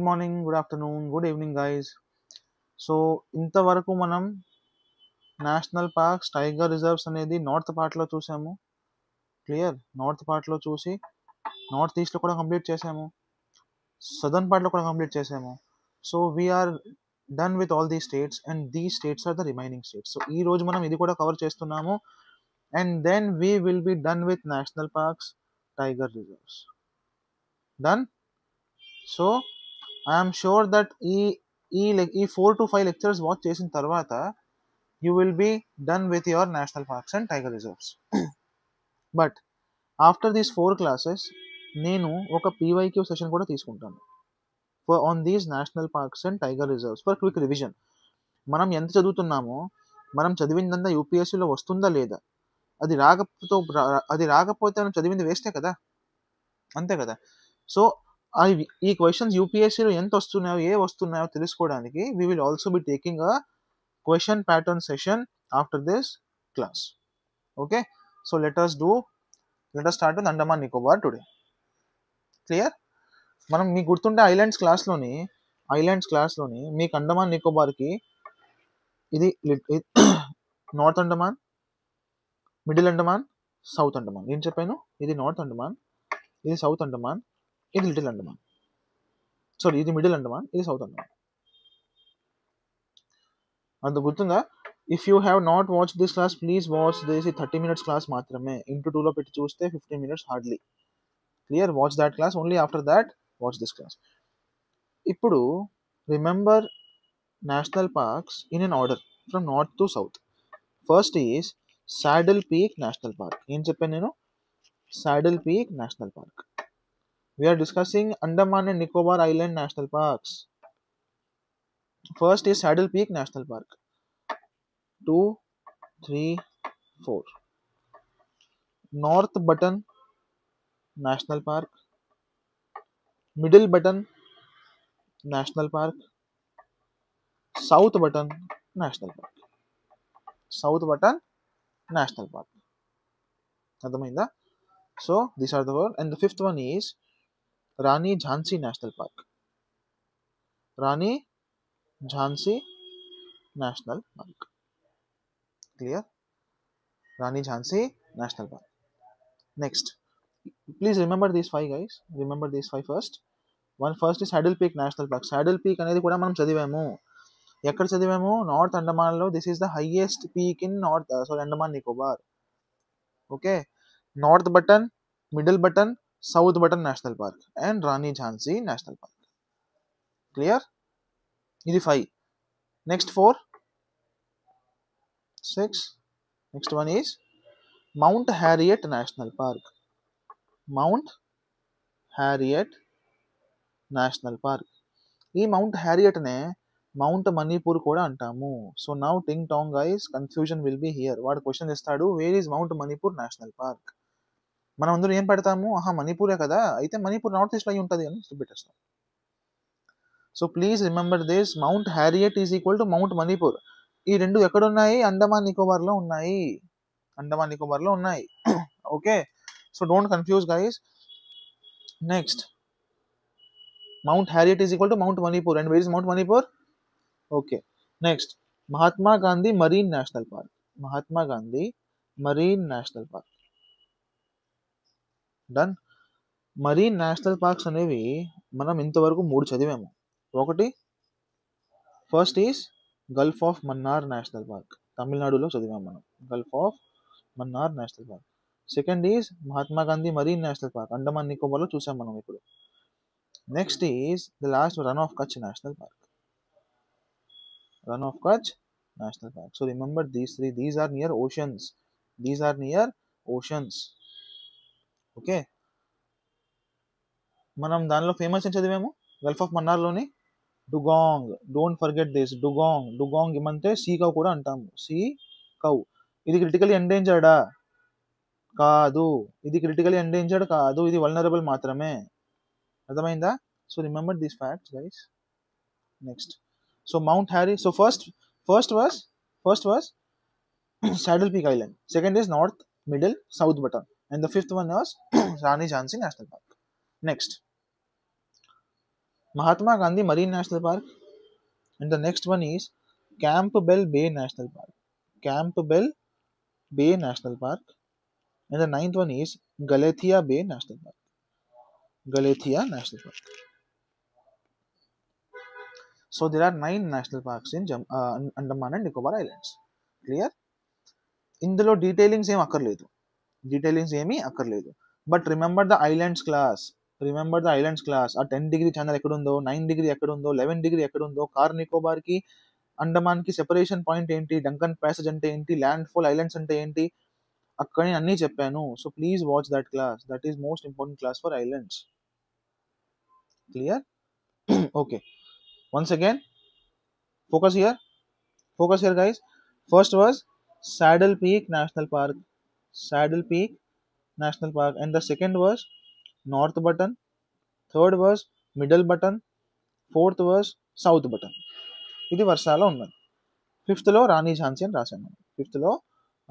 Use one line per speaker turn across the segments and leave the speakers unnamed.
Morning, good afternoon, good evening guys. So ఇంతవరకు మనం national parks, tiger reserves అనేది north పార్ట్లో చూసాము. క్లియర్. నార్త్ పార్ట్లో చూసి నార్త్ ఈస్ట్లో కూడా కంప్లీట్ చేసాము, సదర్న్ పార్ట్లో కూడా కంప్లీట్ చేసాము. So we are done with all these states and these states are the remaining states. So ఈ రోజు మనం ఇది కూడా కవర్ చేస్తున్నాము and then we will be done with national parks, tiger reserves. Done. So I'm sure that ఈ 4 to 5 lectures watch చేసిన తర్వాత you will be done with your national parks and tiger reserves. But after these 4 classes నేను ఒక PYQ session కూడా తీసుకుంటాను for on these national parks and tiger reserves for quick revision. మనం ఎంత చదువుతున్నామో, మనం చదివిందంతా యూపీఎస్సీలో వస్తుందా లేదా, అది రాకపోతే మనం చదివింది వేస్టే కదా, అంతే కదా. సో ఈ క్వశ్చన్స్ యూపీఎస్సీలో ఎంత వస్తున్నాయో తెలుసుకోవడానికి we will also be taking a question pattern session after this class. Okay, so let us start with Andaman Nicobar today. Clear. మనం మీకు గుర్తుంటే ఐలాండ్స్ క్లాస్లోని మీకు అండమాన్ నికోబార్కి ఇది north Andaman, middle Andaman, south Andaman. ఏం చెప్పాను? ఇది నార్త్ అండమాన్, ఇది సౌత్ అండమాన్, ఇది లిటిల్ అండమాన్. సారీ, ఇది మిడిల్ అండమాన్, ఇది సౌత్ అండమాన్. అంత గుర్తుందా? If you have not watch this class, please watch this. 30 minutes class మాత్రమే. ఇంటూ 2లో పెట్టి చూస్తే 15 minutes hardly. Clear. Watch that class, only after that watch this class. ఇప్పుడు remember national parks in an order from north to south. First is Saddle Peak national park. ఏం చెప్పాను నేను? Saddle Peak national park. We are discussing Andaman and Nicobar Island National Parks. First is Saddle Peak National Park. 2, 3, 4. North Button National Park, Middle Button National Park, South Button National Park. South Button National Park. అర్థమైందా? So these are the four. And the fifth one is Rani Jhansi National Park. Rani Jhansi National Park. Clear? Rani Jhansi National Park. Next, please remember these 5 guys. Remember these 5 first. First is Saddle Peak National Park. Saddle Peak అనేది కూడా మనం చదివాము. ఎక్కడ చదివాము? North అండమాన్లో. This is the highest peak in Andaman Nicobar. Okay. North button, middle button, south button national park and Rani Jhansi national park. Clear? ఇది 5. Next 4, 6. Next one is Mount Harriet national park. Mount Harriet national park. ఈ Mount హ్యారియట్నే Mount Manipur కూడా అంటాము. So now ting tong guys, confusion will be here. వాడు question ఇస్తాడు, where is Mount Manipur national park. మనం అందరూ ఏం పెడతాము? మణిపూరే కదా, అయితే మణిపూర్ నార్త్ ఈస్ట్లో అయి ఉంటుంది అని పెట్టేస్తాం. So please remember this. Mount హ్యారియట్ is equal to mount Manipur. ఈ రెండు ఎక్కడున్నాయి? అండమాన్ నికోబార్లో ఉన్నాయి. Okay, so don't confuse guys. Next, mount హ్యారియట్ is equal to mount Manipur. And where is mount Manipur? Okay. Next, Mahatma Gandhi marine national park. Mahatma Gandhi marine national park. Done. Marine national parks అనేవి మనం ఇంతవరకు 3 చదివాము. ఒకటి, first is Gulf of Mannar national park. తమిళనాడులో చదివాము మనం, gulf of Mannar national park. Second is Mahatma Gandhi marine national park, Andaman నికోబార్లో చూసాం మనం ఇప్పుడు. Next is the last, Rann of Kutch national park. Run of Kutch National Park. So remember these 3. These are near oceans. Okay. మనం దానిలో famous అని చదివాము గల్ఫ్ ఆఫ్ మన్నార్లోని dugong. Don't forget this. Dugong ఏమంటే సీ కౌ కూడా అంటాము. Sea cow. ఇది critically ఎండేంజర్డా? కాదు. ఇది వల్నరబుల్ మాత్రమే. అర్థమైందా? So remember these facts guys. Next, so Mount Harry. So first was Saddle Peak Island. Second is North, Middle, South Button, and the fifth one was Rani Jhansi National Park. Next, Mahatma Gandhi Marine National Park, and the next one is Campbell Bay National Park. Campbell Bay National Park, and the ninth one is Galathea Bay National Park. Galathea National Park. So there are 9 national parks in Andaman and Nicobar Islands. Clear? ఇందులో detailings ఏమీ అక్కర్లేదు. But remember the islands class. ఆ 10 degree channel ఎక్కడుందో, 9 degree ఎక్కడుందో, 11 degree ఎక్కడుందో, car నికోబార్కి అండమాన్కి separation point ఏంటి, Duncan passage అంటే ఏంటి, ల్యాండ్ ఫాల్ ఐలాండ్స్ అంటే ఏంటి, అక్కడ నేను అన్నీ చెప్పాను. So please watch that class. That is most important class for islands. Clear? Okay, once again, focus here guys. First was Saddle Peak National Park, and the second was North Button, third was Middle Button, fourth was South Button. ఇది వర్షాలో ఉన్నది. Fifth లో రాణి ఝాన్సీ అని రాశాను.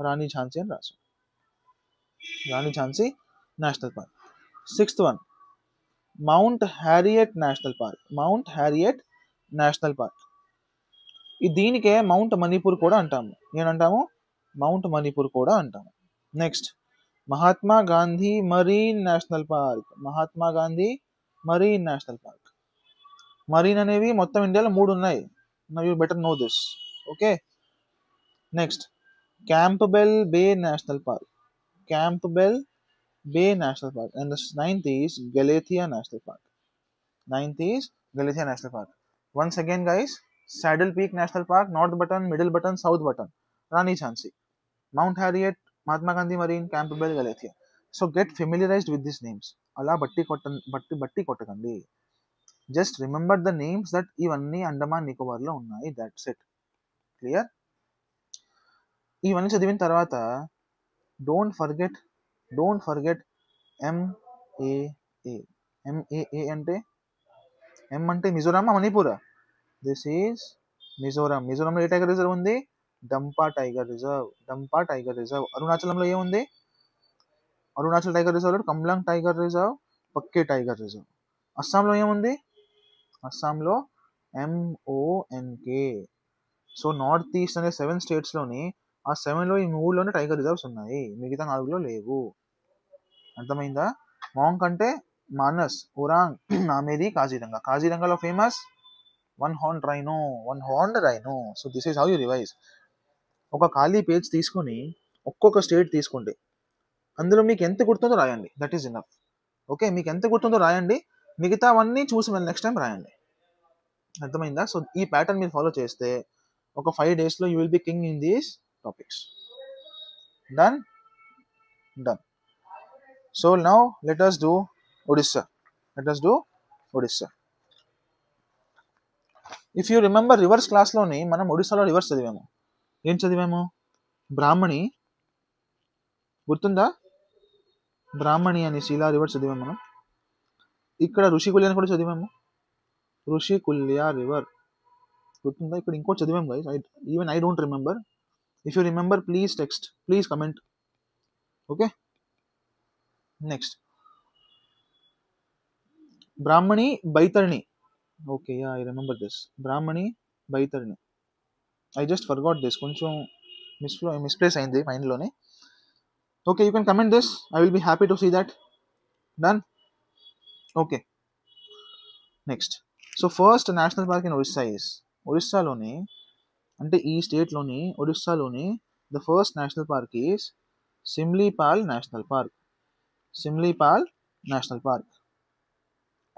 Rani Jhansi national park. Sixth one Mount Harriet national park. దీనికే Mount Manipur కూడా అంటాము. Mount Manipur కూడా అంటాము. Next Mahatma Gandhi marine national park. Marine అనేవి మొత్తం ఇండియాలో 3 ఉన్నాయి. Now you better know this. Okay, next Campbell Bay national park. And the ninth is Galathea National Park. Once again guys, Saddle Peak National Park, North Button, Middle Button, South Button, Rani Jhansi, Mount Harriet, Mahatma Gandhi Marine, Campbell, Galathea. So get familiarized with these names. Ala batti kottakandi. Just remember the names that ivanni Andaman Nicobar lo unnai. That's it. Clear? ఇవన్నీ చదివిన తర్వాత don't forget MAA. అంటే M అంటే మిజోరామా, మణిపూరా? This is Mizoram. మిజోరాంలో ఏ tiger reserve ఉంది? Dampa tiger reserve. అరుణాచలంలో ఏముంది? Arunachal tiger reserve, Kamlang tiger reserve, Pakke tiger reserve. అస్సాంలో ఏముంది? అస్సాంలో MONK. సో నార్త్ ఈస్ట్ అనే 7 స్టేట్స్లోని ఆ 7లో ఈ 3లోనే టైగర్ రిజర్వ్స్ ఉన్నాయి, మిగతా 4లో లేవు. అర్థమైందా? మాంక్ అంటే మానస్, ఉరాంగ్, నామేది, కాజీరంగాలో famous one horn rhino. So this is how you revise. ఒక ఖాళీ పేజ్ తీసుకొని ఒక్కొక్క స్టేట్ తీసుకోండి, అందులో మీకు ఎంత గుర్తుందో రాయండి. That is enough. ఓకే, మీకు ఎంత గుర్తుందో రాయండి, మిగతావన్నీ చూసి మళ్ళీ నెక్స్ట్ టైం రాయండి. అర్థమైందా? సో ఈ ప్యాటర్న్ మీరు ఫాలో చేస్తే ఒక 5 డేస్లో you will be king in these topics. Done. So now let us do Odisha. If you remember reverse class లోని మనం ఒడిస్సాలో రివర్స్ చదివాము. ఏం చదివాము? బ్రాహ్మణి గుర్తుందా? బ్రాహ్మణి అని శీలా రివర్స్ చదివాము మనం. ఇక్కడ ఋషికుల్య అని కూడా చదివాము. ఋషికుల్య రివర్ గుర్తుందా? ఇక్కడ ఇంకోటి చదివాము guys. Even I don't remember. If you remember, please text, please comment. Okay. Next, Brahmani Baitarni. Okay, yeah, I remember this. Brahmani Baitarni. I just forgot this. Koncham misplace ayindi mind lone. Okay, you can comment this. I will be happy to see that. Done. Okay. Next. So first national park in Odisha is Odisha lone. అంటే ఈ స్టేట్లోని ఒడిస్సాలోని the first national park is Simlipal national park.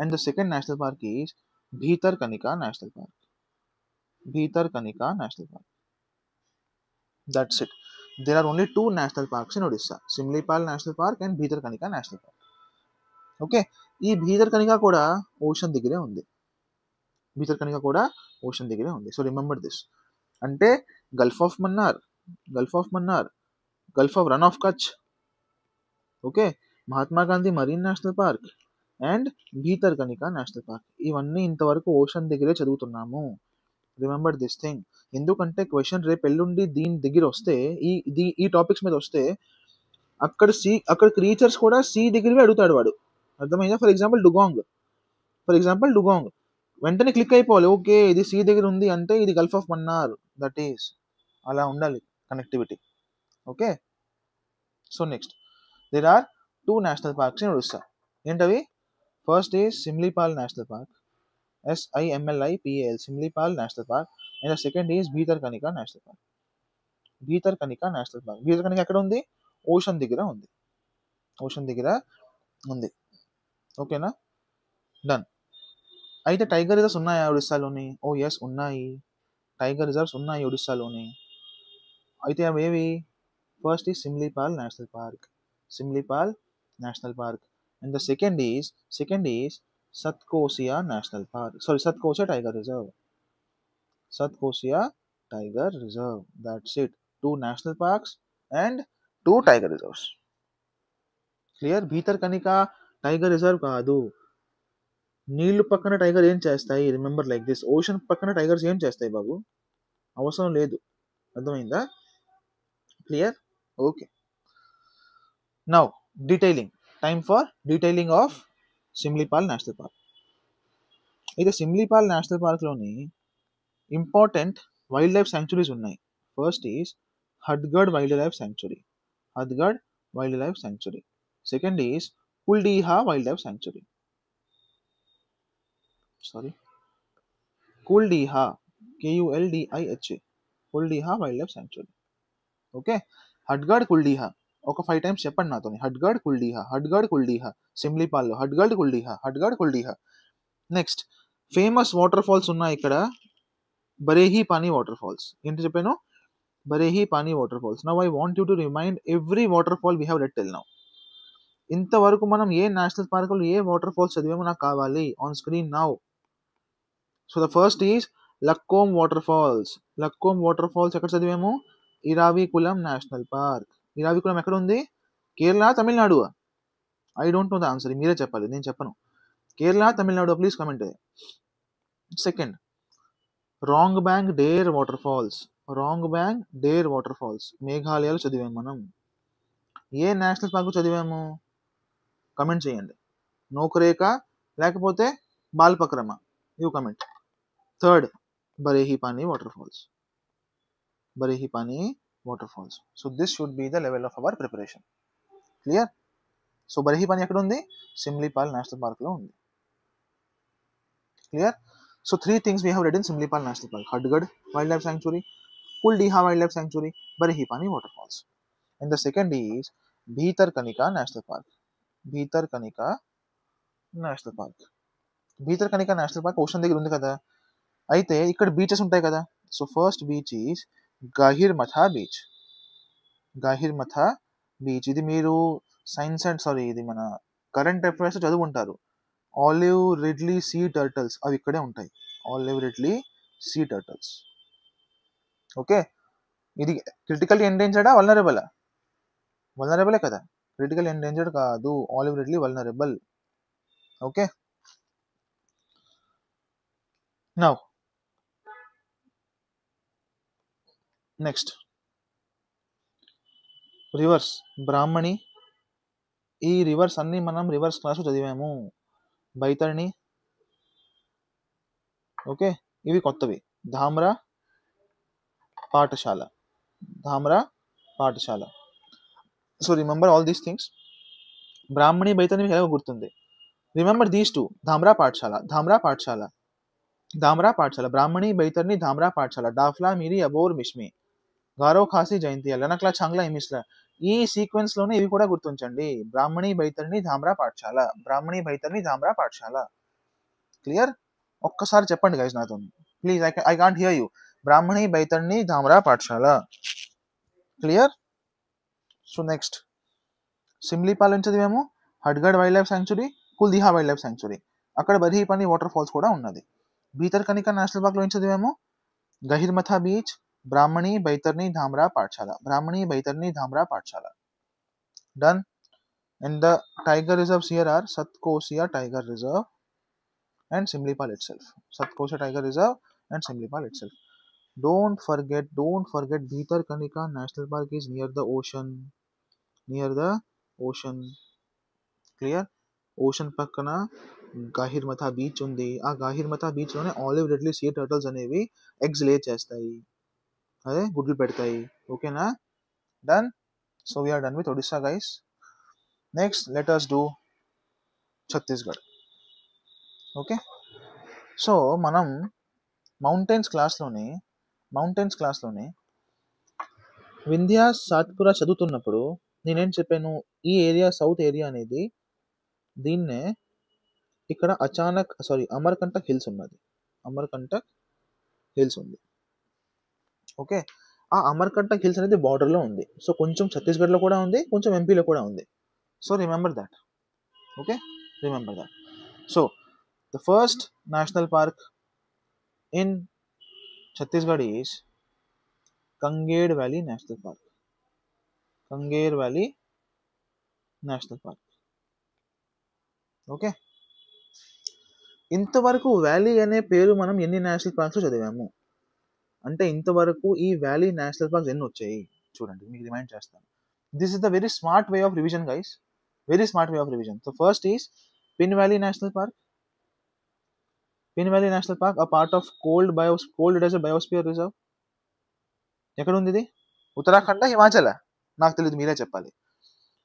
And the second national park is Bhitarkanika national park. That's it. There are only 2 national parks in Odisha, Simlipal national park and Bhitarkanika national park. Okay, ఈ భీతర్కనికా కూడా ocean దగ్గరే ఉంది. So remember this. అంటే gulf of Mannar, gulf of Rann of Kutch. Okay, Mahatma Gandhi marine national park and Bhitarkanika national park. ఇవన్నీ ఇంతవరకు ocean దగ్గరే చదువుతున్నాము. Remember this thing. ఎందుకంటే క్వశ్చన్ రేపు ఎల్లుండి దీని దగ్గర వస్తే, ఈ టాపిక్స్ మీద వస్తే అక్కడ క్రీచర్స్ కూడా సీ దగ్గరవే అడుగుతాడు వాడు. అర్థమైందా? ఫర్ ఎగ్జాంపుల్ డుగాంగ్ వెంటనే క్లిక్ అయిపోవాలి, ఓకే ఇది సీ దగ్గర ఉంది అంటే ఇది gulf of Mannar, that is అలా ఉండాలి connectivity. Okay, so next there are 2 national parks in Odisha. ఏంటవి? First is Simlipal national park, SIMLIPAL, Simlipal national park. And the second is Bhitarkanika national park. Bhitarkanika national park, Bhitarkanika ఎక్కడ ఉంది? ఓషన్ దగ్గర ఉంది, ఓషన్ దగ్గర ఉంది. ఓకేనా, డన్. అయితే టైగర్ రిజర్వ్స్ ఉన్నాయా ఒడిస్సాలోని? ఓ ఎస్ ఉన్నాయి, టైగర్ రిజర్వ్స్ ఉన్నాయి ఒడిస్సాలోని. అయితే అవి ఏవి? First is Simlipal national park, Simlipal national park. And the second is Satkosia national park, sorry Satkosia tiger reserve, Satkosia tiger reserve. That's it, 2 national parks and 2 tiger reserves. Clear? Bhitarkanika tiger reserve కాదు. నీళ్లు పక్కన tiger ఏం చేస్తాయి? రిమెంబర్ లైక్ దిస్, ఓషన్ పక్కన tigers ఏం చేస్తాయి బాబు? అవసరం లేదు. అర్థమైందా? Clear? Okay, now detailing, time for detailing of Simlipal national park. అయితే సిమ్లీపాల్ నేషనల్ పార్క్లోని ఇంపార్టెంట్ వైల్డ్ లైఫ్ శాంక్చురీస్ ఉన్నాయి. First is Hadgarh wild life sanctuary, Hadgarh wild life sanctuary. Second is Kuldiha wild life sanctuary, sorry Kuldiha, KULDIHA, Kuldiha wild life sanctuary. Okay, Hadgarh Kuldiha ఒక 5 times చెప్పండి నాతో. హడ్గడ్ కుల్డీహా, హడ్గడ్ కుల్డీహా, సిమ్లీపాల్లో Hadgarh Kuldiha, Hadgarh Kuldiha. Next famous waterfalls ఉన్నాయి ఇక్కడ, Barehipani waterfalls. ఏంటి చెప్పాను? బరేహీ pani waterfalls. Now I want you to remind every waterfall we have read till now. ఇంతవరకు మనం ఏ నేషనల్ పార్కులు ఏ వాటర్ ఫాల్స్ చదివామో నాకు కావాలి on screen now. So the first is Lakkom waterfalls. Lakkom waterfalls ఎక్కడ చదివాము? Eravikulam national park. ఇరావికులం ఎక్కడ ఉంది? Kerala, Tamil Nadu? I don't know the answer, మీరే చెప్పాలి, నేను చెప్పను. Kerala, Tamil Nadu? Please comment. Second, Rongbangdare waterfalls. Rongbangdare waterfalls మేఘాలయలో చదివాము మనం. ఏ నేషనల్ పార్క్ చదివాము? కమెంట్ చేయండి. నోకరేక లేకపోతే Balpakram, you comment. Third, Barehipani water falls, బరేహీ pani waterfalls. So this should be the level of our preparation. Clear? So Barehipani ఎక్కడ ఉంది? Simlipal national పార్క్లో ఉంది. Clear? So 3 things we have read in Simlipal National Park: Hadgad Wildlife Sanctuary, Kuldiha Wildlife Sanctuary, Barihipani Waterfalls. And the second is Bhitarkanika National Park. Bhitarkanika National Park. Bhitarkanika National Park ocean దగ్గర ఉంది కదా. అయితే ఇక్కడ beaches ఉంటాయి కదా. So first beach is Gahirmatha beach. Gahirmatha beach, ఇది మీరు science and sorry ఇది మన కరెంట్ అఫైర్స్ చదువుకుంటారు. ఆలివ్ రిడ్లీ సీ టర్టల్స్ అవి ఇక్కడే ఉంటాయి. Olive ridley sea turtles. Okay, ఇది క్రిటికల్ ఎండేంజర్డా వల్నరబుల్? వల్నరబులే కదా, క్రిటికల్ ఎండేంజర్డ్ కాదు. Olive ridley vulnerable. Okay, now next rivers Brahmani. ఈ రివర్స్ అన్ని మనం రివర్స్ క్లాస్ చదివాము. బైతరణి, ఓకే, ఇవి కొత్తవి. Dhamra, Pathsala, Dhamra Pathsala. So remember all these things. Brahmani, Baitarani మీకు ఎలాగో గుర్తుంది. Remember these two, Dhamra Pathsala, Dhamra Pathsala, Dhamra పాఠశాల. బ్రాహ్మణి, బైతరణి, ధామ్రా పాఠశాల. డాఫ్లా, మిరి, అబోర్, మిష్మి, గారో, ఖాసీ, జయంతి, లనక్లా, చాంగ్లా, ఇమిస్లా. ఈ సీక్వెన్స్ లోనే ఇవి కూడా గుర్తుంచండి. బ్రాహ్మణి, బైతరణి, ధామ్రా పాఠశాల, బ్రాహ్మణి, బైతరణి, ధామ్రా పాఠశాల. క్లియర్? ఒక్కసారి చెప్పండి గైస్ నాతో please, I can't hear you. Brahmani, Baitarani, Dhamra Pathsala. Clear? So next Simlipal నుంచి చదివాము Hadgarh wild life sanctuary, Kuldiha wild life sanctuary. అక్కడ బరీపాని వాటర్ ఫాల్స్ కూడా ఉన్నది. భీతర్కనికా నేషనల్ పార్క్ లో ఏం చదివాము? గహిర్మథా బీచ్, బ్రాహ్మణి, బైతరణి, ధామ్రా పాఠశాల, బ్రాహ్మణి, Baitarani, Dhamra Pathsala. Done. And the tiger reserves here are Satkosia tiger reserve and Simlipal itself. Satkosha Tiger Reserve and Simlipal itself. Don't forget Bhitarkanika National Park is near the ocean. Near the ocean. Clear? Ocean pakkana Gahirmatha beach ఉంది. ఆ గాహిర్మథా బీచ్లోనే olive ridley sea turtles అనేవి eggs lay చేస్తాయి, అదే గుడ్లు పెడతాయి. ఓకేనా, done. So we are done with Odisha guys. Next let us do Chhattisgarh. Okay, so మనం మౌంటైన్స్ క్లాస్లోనే వింధ్యా సాత్పురా చదువుతున్నప్పుడు నేనేం చెప్పాను, ఈ ఏరియా సౌత్ ఏరియా అనేది దీన్నే ఇక్కడ అమర్కంటక్ హిల్స్ ఉన్నది. అమర్కంటక్ హిల్స్ ఉంది. ఓకే, ఆ అమర్కంటక్ హిల్స్ అనేది బార్డర్లో ఉంది. సో కొంచెం ఛత్తీస్గఢ్లో కూడా ఉంది, కొంచెం ఎంపీలో కూడా ఉంది. So remember that. Okay, remember that. So the first national park in Chhattisgarh is Kanger valley national park. Kanger valley national park. Okay, ఇంతవరకు వ్యాలీ అనే పేరు మనం ఎన్ని నేషనల్ పార్క్స్ చదివాము అంటే ఇంతవరకు ఈ వ్యాలీ నేషనల్ పార్క్స్ ఎన్ని వచ్చాయి చూడండి, మీకు రిమైండ్ చేస్తాను. This is the very smart way of revision guys, very smart way of revision. So first is pin valley national park. Pin valley national park a part of cold desert biosphere reserve. ఎక్కడ ఉంది ఇది? ఉత్తరాఖండ్, హిమాచల్? నాకు తెలియదు, మీరే చెప్పాలి.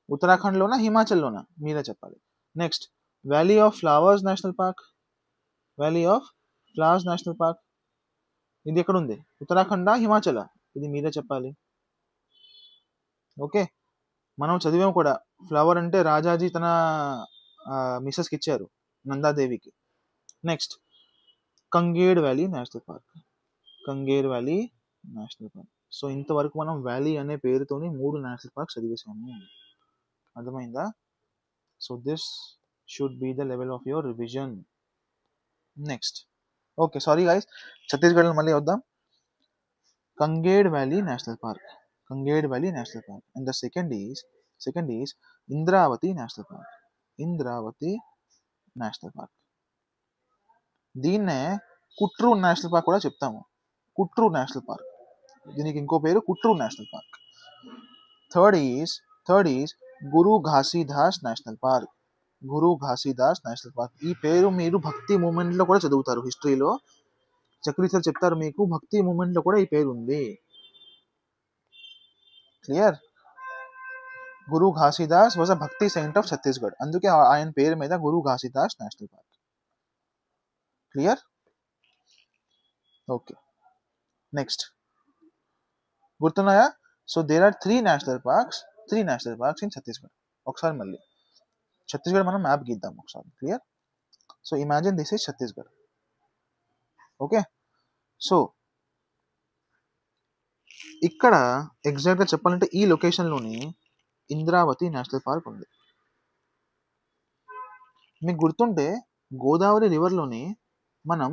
ఉత్తరాఖండ్లోనా హిమాచల్లోనా మీరే చెప్పాలి. Next valley of flowers national park. Valley of flowers national park ఇది ఎక్కడ ఉంది? ఉత్తరాఖండా హిమాచల్? ఇది మీరే చెప్పాలి. ఓకే, మనం చదివాము కూడా, ఫ్లవర్ అంటే రాజాజీ తన మిస్సెస్కి ఇచ్చారు, నందాదేవికి. Next Kanger valley national park. Kanger valley national park. So ఇంతవరకు మనం వ్యాలీ అనే పేరుతోని 3 నేషనల్ పార్క్స్ చదివేసాము, అర్థమైందా? So this should be the level of your revision. Next, okay sorry guys, ఛత్తీస్గఢ్లో మళ్ళీ వద్దాం. Kanger valley national park. Kanger valley national park. And the second is Indravati national park. Indravati national park. దీన్నే కుట్రూ నేషనల్ పార్క్ కూడా చెప్తాము. కుట్రూ national park, దీనికి ఇంకో పేరు Kutru national park. Third is Guru Ghasidas national park. Guru Ghasidas national park. ఈ పేరు మీరు భక్తి మూమెంట్లో కూడా చదువుతారు, హిస్టరీలో చక్రీ సార్ చెప్తారు మీకు, భక్తి మూమెంట్లో కూడా ఈ పేరు ఉంది. Clear? Guru Ghasidas was a భక్తి సెయింట్ ఆఫ్ ఛత్తీస్గఢ్, అందుకే ఆయన పేరు మీద Guru Ghasidas national park. Clear? Okay, next గుర్తున్నాయా? So there are 3 national parks in Chhattisgarh. ఒకసారి మళ్ళీ ఛత్తీస్గఢ్ మనం మ్యాప్ గీద్దాం ఒకసారి. Clear? So imagine this is Chhattisgarh. Okay, so ఇక్కడ ఎగ్జాక్ట్గా చెప్పాలంటే ఈ లొకేషన్లోనే ఇంద్రావతి నేషనల్ పార్క్ ఉంది. మీకు గుర్తుంటే గోదావరి రివర్లోనే మనం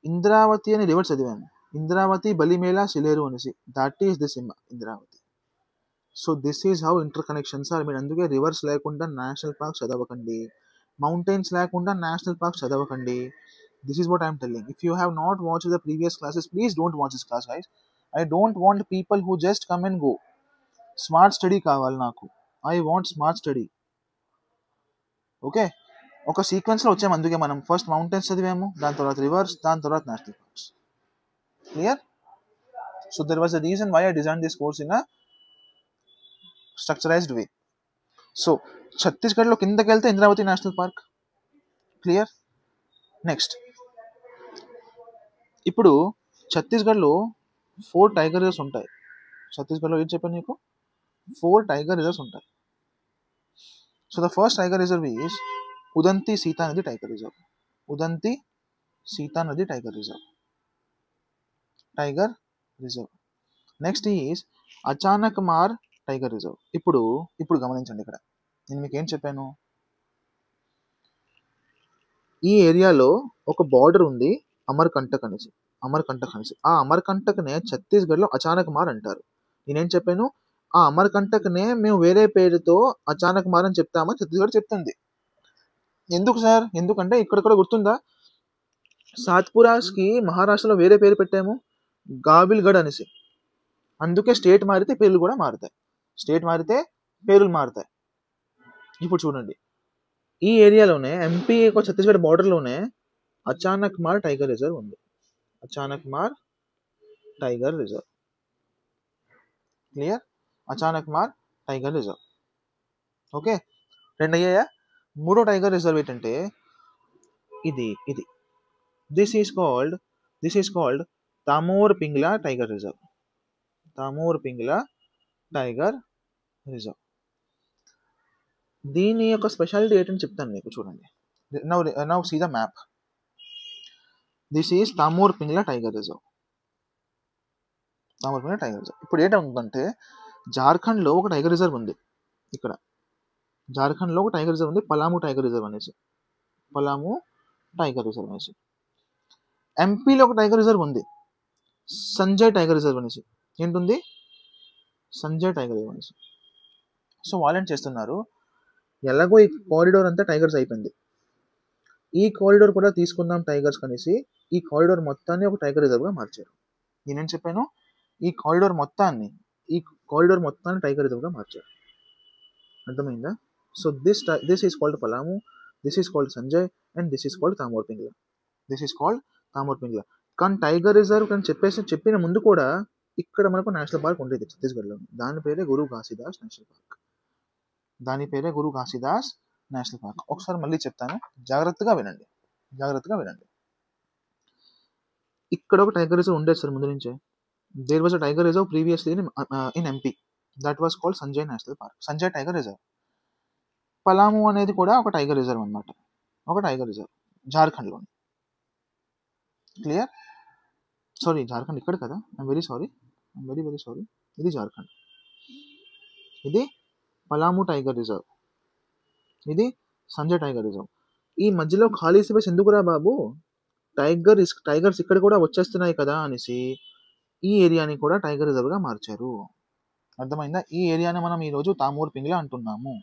ఇంద్రావతి అనే రివర్ చదివాము. ఇంద్రావతి, బలిమేలా, సిలేరు అనేసి. That is this Indravati. So this is how interconnections are. మీరు అందుకే రివర్స్ లేకుండా నేషనల్ పార్క్ చదవకండి, మౌంటైన్స్ లేకుండా నేషనల్ పార్క్ చదవకండి. This is what I'm telling. If you have not watch the previous classes, please don't watch this class guys. I don't want people who just come and go. Smart study కావాలి నాకు. I want smart study. Okay, ఒక సీక్వెన్స్లో వచ్చాము, అందుకే మనం first mountains చదివాము, దాని తర్వాత రివర్స్, దాని తర్వాత national parks. Clear? So there was a reason why I design this course in a structurized way. So ఛత్తీస్గఢ్లో కిందకి వెళ్తే Indravati national park. Clear? Next, ఇప్పుడు ఛత్తీస్గఢ్లో 4 టైగర్ రిజర్వ్స్ ఉంటాయి. ఛత్తీస్గఢ్లో ఏం చెప్పాను నీకు? 4 టైగర్ రిజర్వ్స్ ఉంటాయి. So the first tiger reserve is Udanti Sitanadi tiger reserve. Udanti Sitanadi tiger reserve. Next is అచానక్ మార్ టైగర్ రిజర్వ్. ఇప్పుడు గమనించండి, ఇక్కడ నేను మీకు ఏం చెప్పాను, ఈ ఏరియాలో ఒక బార్డర్ ఉంది, అమర్కంటక్ అనేసి. ఆ అమర్కంటక్నే ఛత్తీస్గఢ్లో అచానక్ మార్ అంటారు. నేనేం చెప్పాను, ఆ అమర్కంటక్నే మేము వేరే పేరుతో అచానక్ మార్ అని చెప్తామని ఛత్తీస్గఢ్ చెప్తుంది. ఎందుకు సార్? ఎందుకంటే ఇక్కడ కూడా గుర్తుందా, సాత్పురాస్కి మహారాష్ట్రలో వేరే పేరు పెట్టాము, గావిల్గఢ్ అనేసి. అందుకే స్టేట్ మారితే పేర్లు కూడా మారుతాయి. ఇప్పుడు చూడండి, ఈ ఏరియాలోనే ఎంపీ ఛత్తీస్గఢ్ బార్డర్లోనే అచానక్ మార్ టైగర్ రిజర్వ్ ఉంది. అచానక్ మార్ టైగర్ రిజర్వ్. క్లియర్? అచానక్ మార్ టైగర్ రిజర్వ్. ఓకే, 2 అయ్యాయా? మూడో టైగర్ రిజర్వ్ ఏంటంటే ఇది. This is called Tamor Pingla tiger reserve. Tamor Pingla tiger reserve. దీని యొక్క స్పెషాలిటీ ఏంటని చెప్తాను మీకు, చూడండి. Now see the map. This is Tamor Pingla tiger reserve. Tamor Pingla tiger reserve. ఇప్పుడు ఏంటంటే జార్ఖండ్లో ఒక టైగర్ రిజర్వ్ ఉంది. ఇక్కడ జార్ఖండ్లో ఒక టైగర్ రిజర్వ్ ఉంది, పలాము టైగర్ రిజర్వ్ అనేసి. ఎంపీలో ఒక టైగర్ రిజర్వ్ ఉంది, సంజయ్ టైగర్ రిజర్వ్ అనేసి. ఏంటుంది? సంజయ్ టైగర్ రిజర్వ్ అనేసి. సో వాళ్ళు ఏం చేస్తున్నారు, ఎలాగో ఈ కారిడోర్ అంతా టైగర్స్ అయిపోయింది, ఈ కారిడోర్ కూడా తీసుకుందాం టైగర్స్ అనేసి ఈ కారిడోర్ మొత్తాన్ని ఒక టైగర్ రిజర్వ్గా మార్చారు. నేనేం చెప్పాను, ఈ కారిడోర్ మొత్తాన్ని టైగర్ రిజర్వ్గా మార్చారు. అర్థమైందా? So this is called Palamu, this is called Sanjay, and this is called Tamor Pingla. కానీ టైగర్ రిజర్వ్ అని చెప్పిన ముందు కూడా ఇక్కడ మనకు నేషనల్ పార్క్ ఉండేది ఛత్తీస్గఢ్లో. దాని పేరే గురు ఘాసీదాస్ నేషనల్ పార్క్. ఒకసారి మళ్ళీ చెప్తాను, జాగ్రత్తగా వినండి. ఇక్కడ ఒక టైగర్ రిజర్వ్ ఉండేది సార్ ముందు నుంచే. There was a tiger reserve previously in MP, that was called Sanjay national park, Sanjay tiger reserve. Palamu అనేది కూడా ఒక టైగర్ రిజర్వ్ అనమాట, ఒక టైగర్ రిజర్వ్ జార్ఖండ్లోని. క్లియర్? సారీ, జార్ఖండ్ ఇక్కడ కదా, ఐఎమ్ వెరీ సారీ. ఇది జార్ఖండ్. ఇది పలాము టైగర్ రిజర్వ్, ఇది సంజయ్ టైగర్ రిజర్వ్. ఈ మధ్యలో ఖాళీ స్పేస్ ఎందుకురా బాబు, టైగర్స్ ఇక్కడ కూడా వచ్చేస్తున్నాయి కదా అనేసి ఈ ఏరియాని కూడా టైగర్ రిజర్వ్గా మార్చారు. అర్థమైందా? ఈ ఏరియాని మనం ఈరోజు తామోర్ పింగ్లా అంటున్నాము.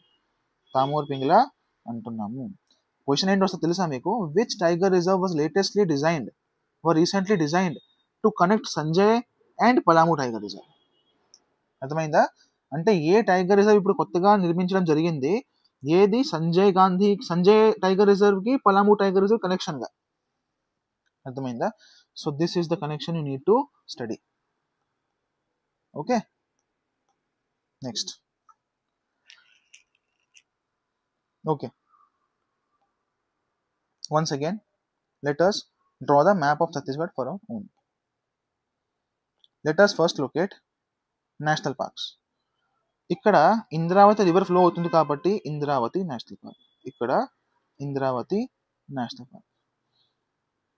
క్వశ్చన్ ఏంటి వస్తుంది తెలుసా మీకు? Which tiger reserve was recently designed to connect Sanjay and Palamu tiger reserve. అర్థమైందా? అంటే ఏ టైగర్ రిజర్వ్ ఇప్పుడు కొత్తగా నిర్మించడం జరిగింది, ఏది సంజయ్ టైగర్ రిజర్వ్ కి పలాము టైగర్ రిజర్వ్ కనెక్షన్ గా. అర్థమైందా? So this is the connection you need to study. Okay, next. Okay, once again let us draw the map of Chhattisgarh for our own. Let us first locate national parks. ఇక్కడ Indravati river flow అవుతుంది కాబట్టి Indravati national park. ఇక్కడ Indravati national park.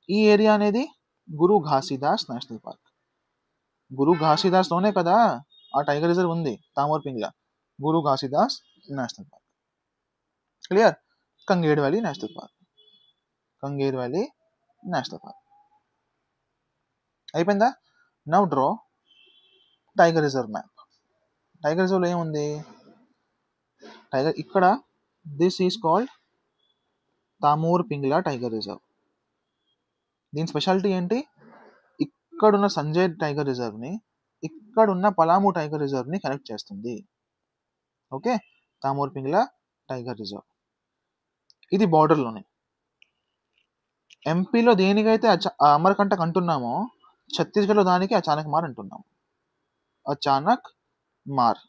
ఈ area అనేది గురు Ghasidas national park. గురు ఘాసీదాస్లోనే కదా ఆ tiger reserve ఉంది, Tamor Pingla. Guru Ghasidas national park. Clear? Kanger valley national park. అయిపోయిందా? Now draw tiger reserve map. Tiger రిజర్వ్లో ఏముంది? ఇక్కడ this is called Tamor Pingla tiger reserve. దీని స్పెషాలిటీ ఏంటి? ఇక్కడున్న సంజయ్ టైగర్ రిజర్వ్ని ఇక్కడున్న పలాము టైగర్ రిజర్వ్ని కనెక్ట్ చేస్తుంది. Okay, Tamor Pingla tiger reserve. ఇది బార్డర్లోనే. ఎంపీలో దేనికైతే అమర్కంటక్ అంటున్నామో ఛత్తీస్గఢ్లో దానికి అచానక్ మార్ అంటున్నాము. అచానక్ మార్,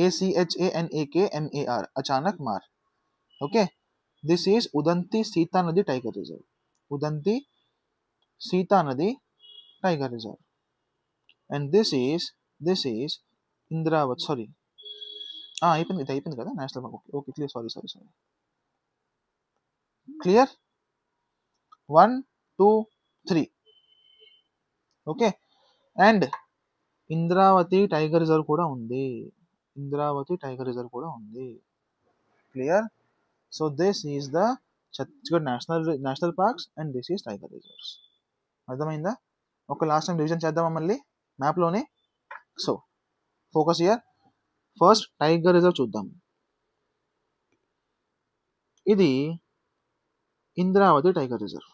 ACHANAKMAR, Achanakmar. Okay, this is Udanti Sitanadi tiger reserve. And this is Indravati. Sorry, అయిపోయింది కదా national park. Okay, clear. Sorry. Clear? 1, 2, 3. Okay, and Indravati tiger reserve కూడా ఉంది. Clear? So this is the Chhattisgarh national parks and this is tiger reserves. అర్థమైందా? ఒక last time revision చేద్దామా మళ్ళీ మ్యాప్లోనే. So focus here. First tiger reserve చూద్దాం. ఇది Indravati tiger reserve.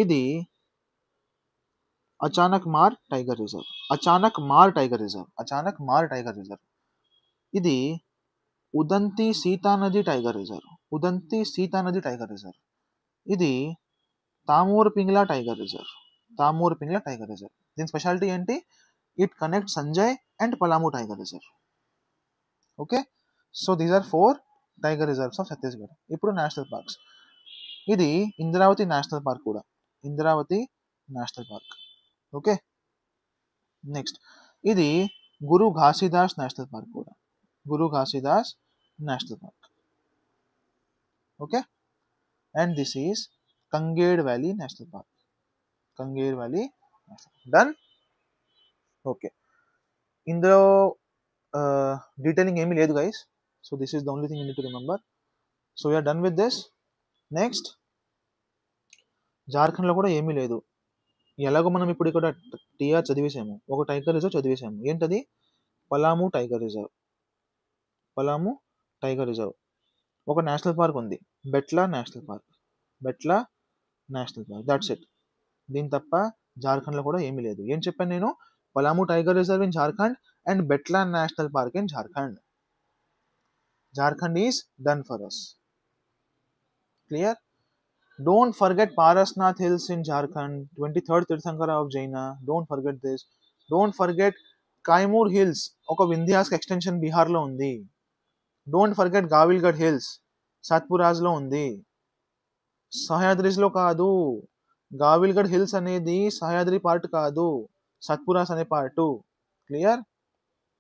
ఇది అచానక్ మార్ టైగర్ రిజర్వ్. ఇది Udanti Sitanadi tiger reserve. Udanti Sitanadi tiger reserve. ఇది Tamor Pingla tiger reserve. Tamor Pingla tiger reserve. దీని స్పెషాలిటీ ఏంటి? It connect Sanjay and Palamu tiger reserve. Okay, so these are 4 tiger reserves of Chhattisgarh. ఇప్పుడు national parks. ఇది ఇంద్రావతి నేషనల్ పార్క్ కూడా. Indravati national park. Okay, next ఇది Guru Ghasidas national park కూడా. Guru Ghasidas national park. Okay, and this is Kanger valley national park. Kanger valley done. Okay, ఇందులో detailing ఏమీ లేదు guys. So this is the only thing you need to remember. So we are done with this. Next జార్ఖండ్లో కూడా ఏమీ లేదు. ఎలాగో మనం ఇప్పుడు ఇక్కడ టీఆర్ చదివేసాము, ఒక టైగర్ రిజర్వ్ చదివేసాము. ఏంటది? Palamu tiger reserve. Palamu tiger reserve. ఒక నేషనల్ పార్క్ ఉంది, Betla national park. Betla national park, that's it. దీని తప్ప జార్ఖండ్లో కూడా ఏమీ లేదు. ఏం చెప్పాను నేను? Palamu tiger reserve in Jharkhand and Betla national park in Jharkhand. Jharkhand is done for us. Clear? Don't forget Parasnath Hills in Jharkhand, 23rd Tirthankara of Jaina. Don't forget this. Don't forget Kaimur Hills, oka Vindhyask extension Bihar lo undi. Don't forget Gavilgad Hills, Satpuras lo undi. Sahyadris lo kaadu. Gavilgad Hills anedi Sahyadri part kaadu, Satpuras ane part too. Clear?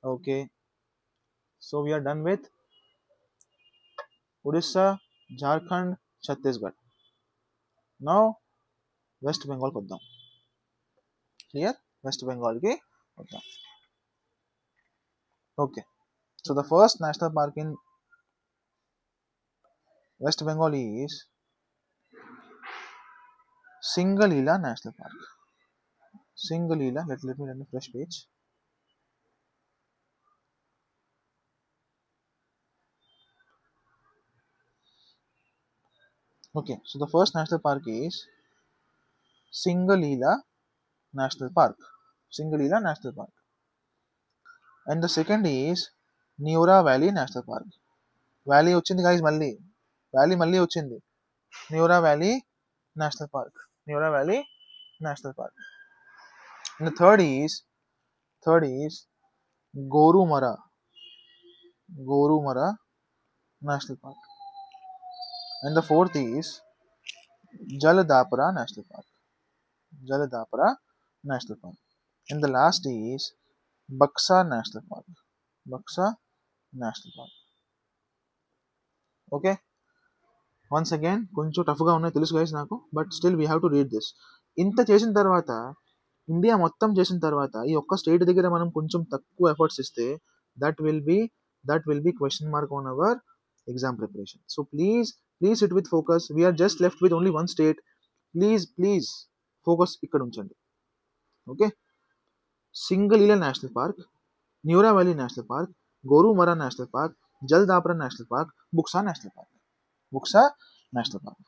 Okay, so we are done with Odisha, Jharkhand, Chhattisgarh. Now West Bengal koddam. Clear? West Bengal ki koddam. Okay, so the first national park in West Bengal is Singalila National Park. Singalila. Let me run a fresh page. Okay, so the first national park is Singalila National Park. Singalila National Park. And the second is Neora Valley National Park. Valley ochindi guys, malli valley malli ochindi. Neora Valley National Park. Neora Valley National Park. And the third is Gorumara. Gorumara National Park. And the fourth is Jaladapara National Park. Jaladapara National Park. And the last is Buxa National Park. Buxa National Park. Okay, once again కొంచెం టఫ్గా ఉన్నాయి తెలుసు guys నాకు, but still we have to read this. ఇంత చేసిన తర్వాత, India మొత్తం చేసిన తర్వాత, ఈ ఒక్క స్టేట్ దగ్గర మనం కొంచెం తక్కువ ఎఫర్ట్స్ ఇస్తే that will be question mark on our exam preparation. So please sit with focus. We are just left with only one state. Please focus ఇక్కడ ఉంచండి. Okay, Singalila national park, Neora valley national park, Gorumara national park, Jaldapara national park, Buxa national park. Buxa national park.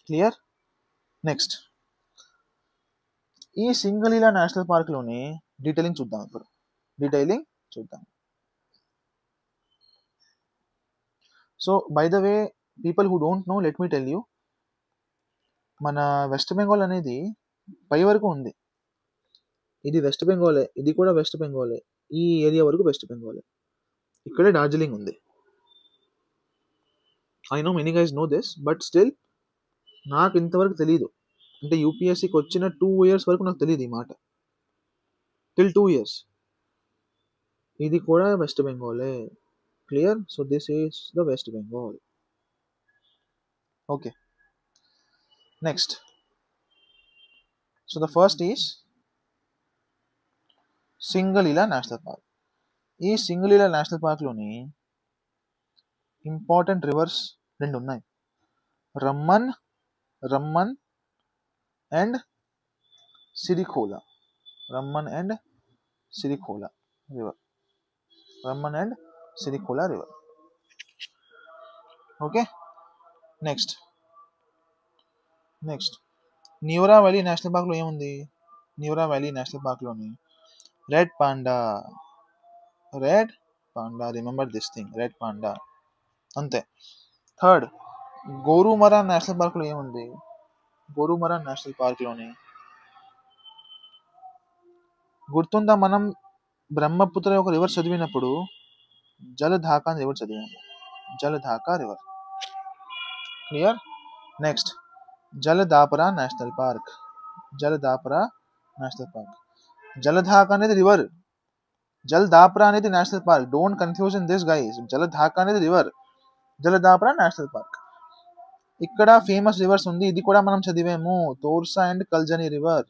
Clear? Next ఈ Singalila national పార్క్లోని detailing చూద్దాం. ఇప్పుడు detailing చూద్దాం. So by the way people who don't know, let me tell you, మన west Bengal అనేది పై వరకు ఉంది. ఇది వెస్ట్ బెంగాలే, ఇది కూడా వెస్ట్ బెంగాలే, ఈ ఏరియా వరకు వెస్ట్ బెంగాలే. ఇక్కడే డార్జిలింగ్ ఉంది. I know many guys know this, but still నాకు ఇంతవరకు తెలియదు. అంటే యూపీఎస్సీకి వచ్చిన 2 years వరకు నాకు తెలియదు ఈ మాట. Till 2 years. ఇది కూడా వెస్ట్ బెంగాలే. Clear? So this is the west Bengal. Okay, next. So the first is Singalila national park. ఈ సింగలీలా నేషనల్ పార్క్లోని ఇంపార్టెంట్ రివర్స్ 2 ఉన్నాయి. Rammam and Sirikhola. Rammam and Sirikhola river. Okay, next Neora valley national పార్క్లో ఏముంది? న్యూరా వ్యాలీ నేషనల్ పార్క్లోని red panda panda, remember this thing, red panda, అంతే. Third, Gorumara national పార్క్లో ఏముంది? గోరుమరా national పార్క్లోని గుర్తుందా, మనం బ్రహ్మపుత్ర ఒక రివర్ చదివినప్పుడు జలధాకా రివర్ చదివాము. Jaldhaka river, clear. Next, Jaldapara national park. Jaldapara national park. Jaldhaka అనేది రివర్, జలదాపరా అనేది national park. Don't confuse in this guys. Jaldhaka అనేది రివర్, జలదాపరా నేషనల్ పార్క్. ఇక్కడ ఫేమస్ రివర్స్ ఉంది, ఇది కూడా మనం చదివాము. Torsa and Kaljani river.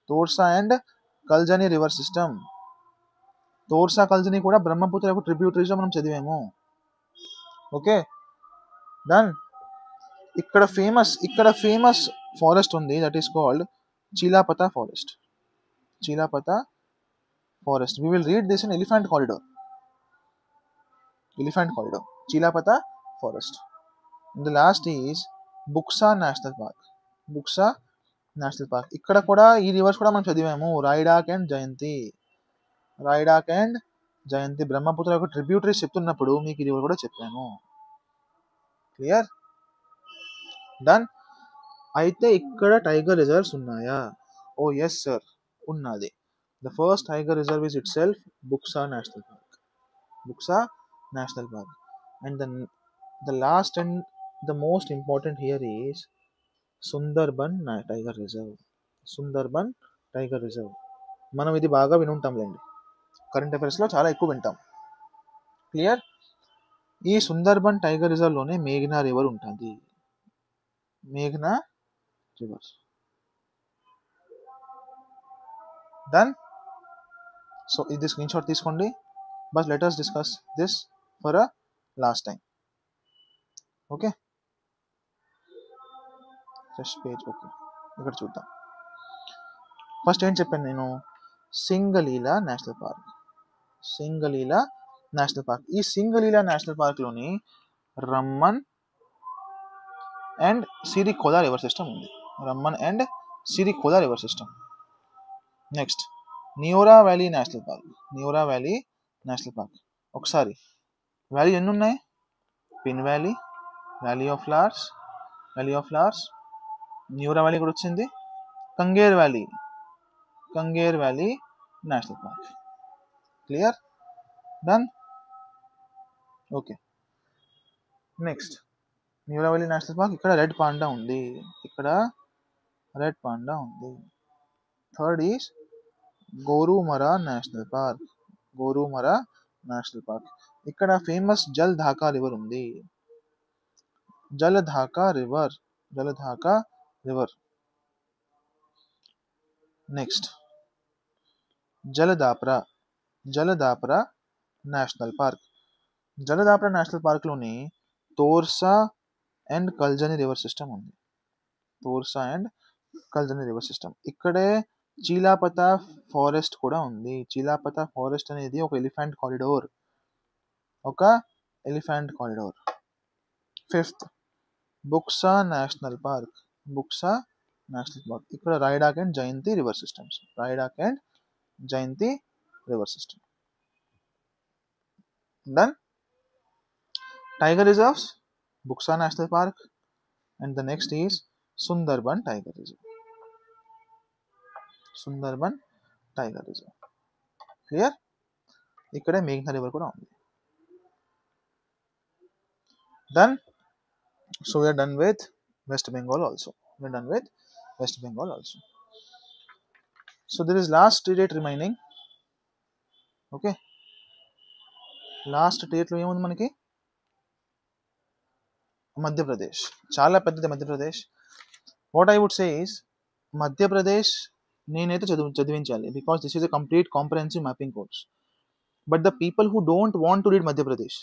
Torsa and Kaljani river system. Torsa Kaljani కూడా బ్రహ్మపుత్ర యొక్క ట్రిబ్యూటరీస్ మనం చదివాము. Okay, done. ఇక్కడ ఫేమస్ ఫారెస్ట్ ఉంది, that is called Chilapata forest. Chilapata forest. We will read this in Elephant Corridor. Elephant Corridor, Chilapata Forest. And the last is Buxa National Park. Buxa National Park. ఇక్కడ కూడా ఈ reverse కూడా మనం చదివాము. రాయిడాక్ and Jayanthi. రాయిడాక్ and జయంతి బ్రహ్మపుత్ర యొక్క tributaries చెప్తున్నప్పుడు మీకు ఈ రివర్ కూడా చెప్పాను. Clear, done. అయితే ఇక్కడ టైగర్ రిజర్వ్స్ ఉన్నాయా? ఓ ఎస్ సార్, ఉన్నది. The first tiger reserve is itself Buxa National Park. Buxa National Park. And then the last and the most important here is Sundarban Tiger Reserve. Sundarban Tiger Reserve. మనం ఇది బాగా వినుంటాంలేండి, current అఫైర్స్లో చాలా ఎక్కువ వింటాం. Clear. ఈ Sundarban tiger రిజర్వ్లోనే మేఘ్నా river ఉంటుంది. మేఘ్నా రివర్. డన్. సో ఇది స్క్రీన్ షాట్ తీసుకోండి. But let us discuss this for a last time. Okay, fresh page. Okay, ఇక్కడ చూద్దాం. ఫస్ట్ ఏం చెప్పాను నేను? Singalila national park. Singalila national park. ఈ సింగలీలా నేషనల్ పార్క్లోని Rammam and Sirikhola river system ఉంది. Rammam and Sirikhola river system. Next, Neora valley national park. Neora valley national park. ఒకసారి valley ఎన్ని ఉన్నాయి? Pin valley, valley of flowers, valley of flowers, Neora valley కూడా వచ్చింది. Kanger valley, Kanger valley national park. Clear, done. Okay, next Neora valley national park. ఇక్కడ red panda ఉంది. ఇక్కడ red panda ఉంది. Third is Gorumara national park. Gorumara national park. ఇక్కడ ఫేమస్ జలధాకా రివర్ ఉంది. Jaldhaka river, Jaldhaka river. Next, Jaldapara, Jaldapara national park. Jaldapara national పార్క్లోని Torsa and Kaljani river system ఉంది. Torsa and Kaljani river system. ఇక్కడే Chilapata forest కూడా ఉంది. చీలాపతా ఫారెస్ట్ అనేది ఒక ఎలిఫెంట్ కారిడోర్, ఒక elephant corridor. Fifth, Buxa national park. Buxa national park. ఇక్కడ Raidak and Jayanti river systems. Raidak and Jayanti river system. Done. Tiger reserves, Buxa national park, and the next is Sundarban tiger reserve. Sundarban tiger reserve. Clear. ఇక్కడే మేఘ్నా river కూడా ఉంది. Done. So we are done with west Bengal also. We are done with west Bengal also. So దిర్ is last state remaining. Okay, last స్టేట్లో ఏముంది మనకి? మధ్యప్రదేశ్. చాలా పెద్దది Madhya Pradesh. What I would say is Madhya Pradesh నేనైతే చదివించాలి, because this is a complete comprehensive mapping course. But the people who don't want to read Madhya Pradesh,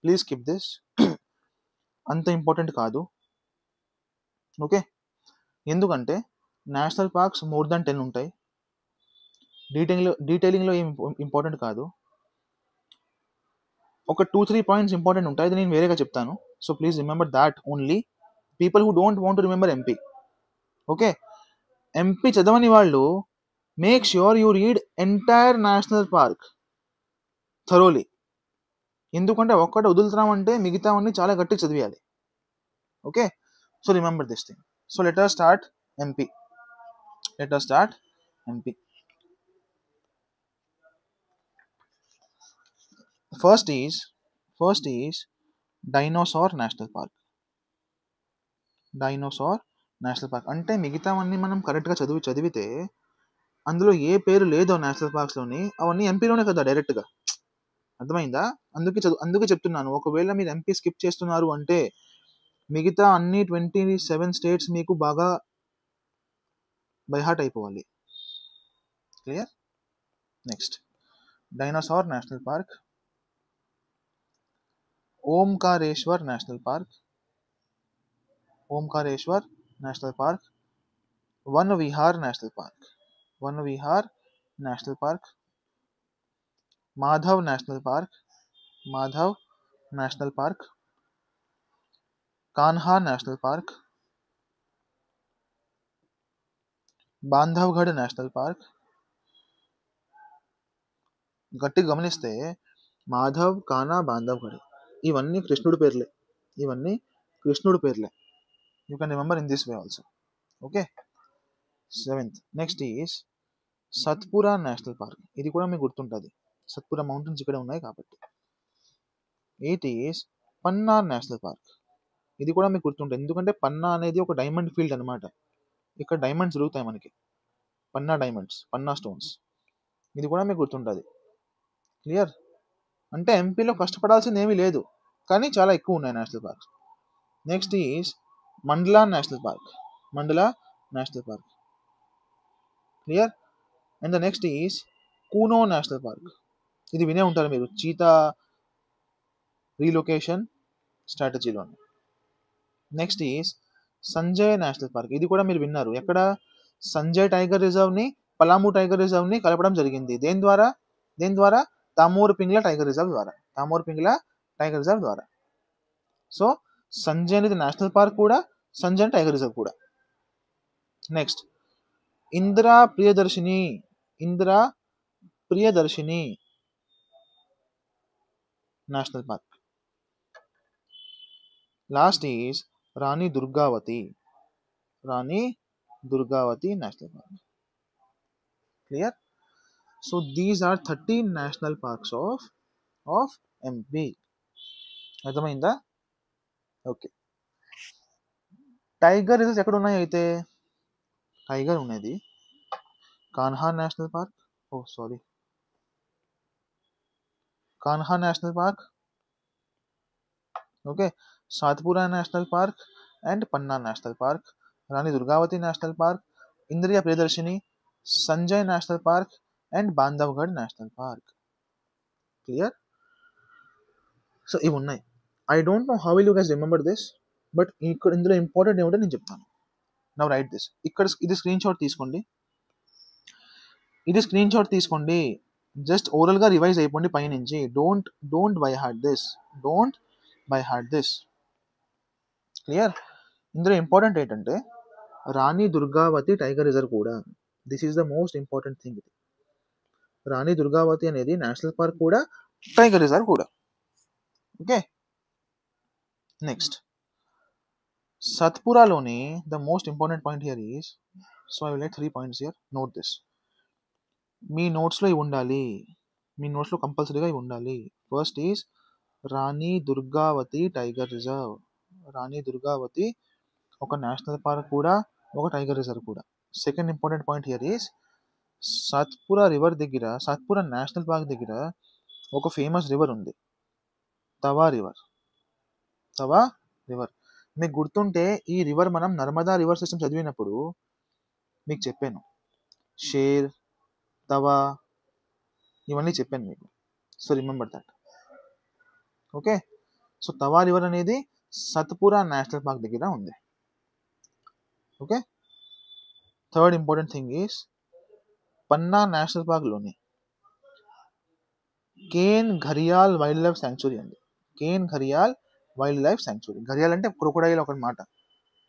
please skip this. అంత important కాదు. Okay, ఎందుకంటే నేషనల్ పార్క్స్ మోర్ దాన్ 10 ఉంటాయి. డీటెయిలింగ్లో ఏం ఇంపార్టెంట్ కాదు. ఒక 2-3 points important ఉంటాయి, అది నేను వేరేగా చెప్తాను. So please remember that only. People who don't want to remember MP. Okay, MP చదవని వాళ్ళు make sure you read entire national park thoroughly. ఎందుకంటే ఒక్కటి వదులుతున్నామంటే మిగతావన్నీ చాలా గట్టి చదివేయాలి. Okay, so remember this thing. So let us start MP. Let us start MP. First is Dinosaur National Park. Dinosaur national park అంటే మిగతావన్నీ మనం కరెక్ట్గా చదివితే అందులో ఏ పేరు లేదో నేషనల్ పార్క్స్లోని అవన్నీ ఎంపీలోనే కదా డైరెక్ట్గా. అర్థమైందా? అందుకే చెప్తున్నాను, ఒకవేళ మీరు ఎంపీ స్కిప్ చేస్తున్నారు అంటే మిగతా అన్ని 27 స్టేట్స్ మీకు బాగా బైహార్ట్ అయిపోవాలి. Clear? Next, dinosaur national park, Omkareshwar national park, Omkareshwar national park, one Vihar national park, one Vihar national park, Madhav national park, Madhav national park, Kanha national park, Bandhavgarh national park. గట్టిగా గమనిస్తే మాధవ్, కానా, బాంధవ్గఢ్ ఇవన్నీ కృష్ణుడి పేర్లే, ఇవన్నీ కృష్ణుడి పేర్లే. You can remember in this way also. Okay, 7th next is Satpura national park. ఇది కూడా మీకు గుర్తుంటుంది, సత్పురా మౌంటైన్స్ ఇక్కడ ఉన్నాయి కాబట్టి. 8th is Panna national park. ఇది కూడా మీకు గుర్తుంటుంది, ఎందుకంటే పన్నా అనేది ఒక డైమండ్ ఫీల్డ్ అనమాట. ఇక్కడ డైమండ్స్ దొరుకుతాయి మనకి, పన్నా డైమండ్స్, పన్నా స్టోన్స్. ఇది కూడా మీకు గుర్తుంటుంది. క్లియర్? అంటే ఎంపీలో కష్టపడాల్సింది ఏమీ లేదు, కానీ చాలా ఎక్కువ ఉన్నాయి national parks. Next is Mandla national park, Mandla national park. Clear? And the next is Kuno national park. ఇది వినే ఉంటారు మీరు, చీతా రీలొకేషన్ స్ట్రాటజీలో. Next is Sanjay national park. ఇది కూడా మీరు విన్నారు, ఎక్కడ? సంజయ్ టైగర్ రిజర్వ్ని పలాము టైగర్ రిజర్వ్ని కలపడం జరిగింది. దేని ద్వారా? తామూర్ పింగ్లా టైగర్ రిజర్వ్ ద్వారా, తామూర్ పింగ్లా టైగర్ రిజర్వ్ ద్వారా. సో సంజయ్ అనేది నేషనల్ పార్క్ కూడా, సంజయ్ టైగర్ రిజర్వ్ కూడా. Next Indira Priyadarshini, Indira Priyadarshini national park. Last is Rani Durgavati, Rani Durgavati national park. Clear? So these are 13 national parks of MP. అర్థమైందా? ఓకే, టైగర్ రిజర్వ్స్ ఎక్కడ ఉన్నాయి అయితే? టైగర్ ఉన్నది Kanha national park, Kanha national park, okay, Satpura national park and Panna national park, Rani Durgavati national park, Indira Priyadarshini, Sanjay national park and Bandhavgarh national park. Clear? So ఇవి ఉన్నాయి. I don't know how will you guys remember this, but ఇక్కడ ఇందులో important ఏమిటో నేను చెప్తాను. Now write this. ఇక్కడ ఇది screen shot తీసుకోండి, ఇది స్క్రీన్ షాట్ తీసుకోండి. జస్ట్ ఓరల్గా రివైజ్ అయిపోండి పైనుంచి. Don't by heart this, don't by heart this. Clear? ఇందులో ఇంపార్టెంట్ ఏంటంటే రాణి దుర్గావతి టైగర్ రిజర్వ్ కూడా. This is the most important thing. ఇది రాణి దుర్గావతి అనేది నేషనల్ పార్క్ కూడా, టైగర్ రిజర్వ్ కూడా. ఓకే, నెక్స్ట్ సత్పురాలోని the most important point here is, so I will write 3 points here. Note this. మీ నోట్స్లో ఇవి ఉండాలి, మీ నోట్స్లో కంపల్సరీగా ఇవి ఉండాలి. First is Rani Durgavati tiger reserve. Rani Durgavati ఒక నేషనల్ పార్క్ కూడా, ఒక టైగర్ రిజర్వ్ కూడా. Second important point here is Satpura river దగ్గర, సత్పురా నేషనల్ పార్క్ దగ్గర ఒక ఫేమస్ రివర్ ఉంది, తవా రివర్. తవా రివర్ మీకు గుర్తుంటే ఈ రివర్ మనం నర్మదా రివర్ సిస్టమ్ చదివినప్పుడు మీకు చెప్పాను, షేర్, తవా ఇవన్నీ చెప్పాను మీకు. So remember that. Okay, so Tawa river అనేది సత్పురా నేషనల్ పార్క్ దగ్గర ఉంది. Okay, third important thing is Panna national పార్క్లోని Ken Gharial wild life sanctuary ఉంది. Ken Gharial wild life sanctuary. Gharial అంటే క్రోకోడైల్ ఒక మాట.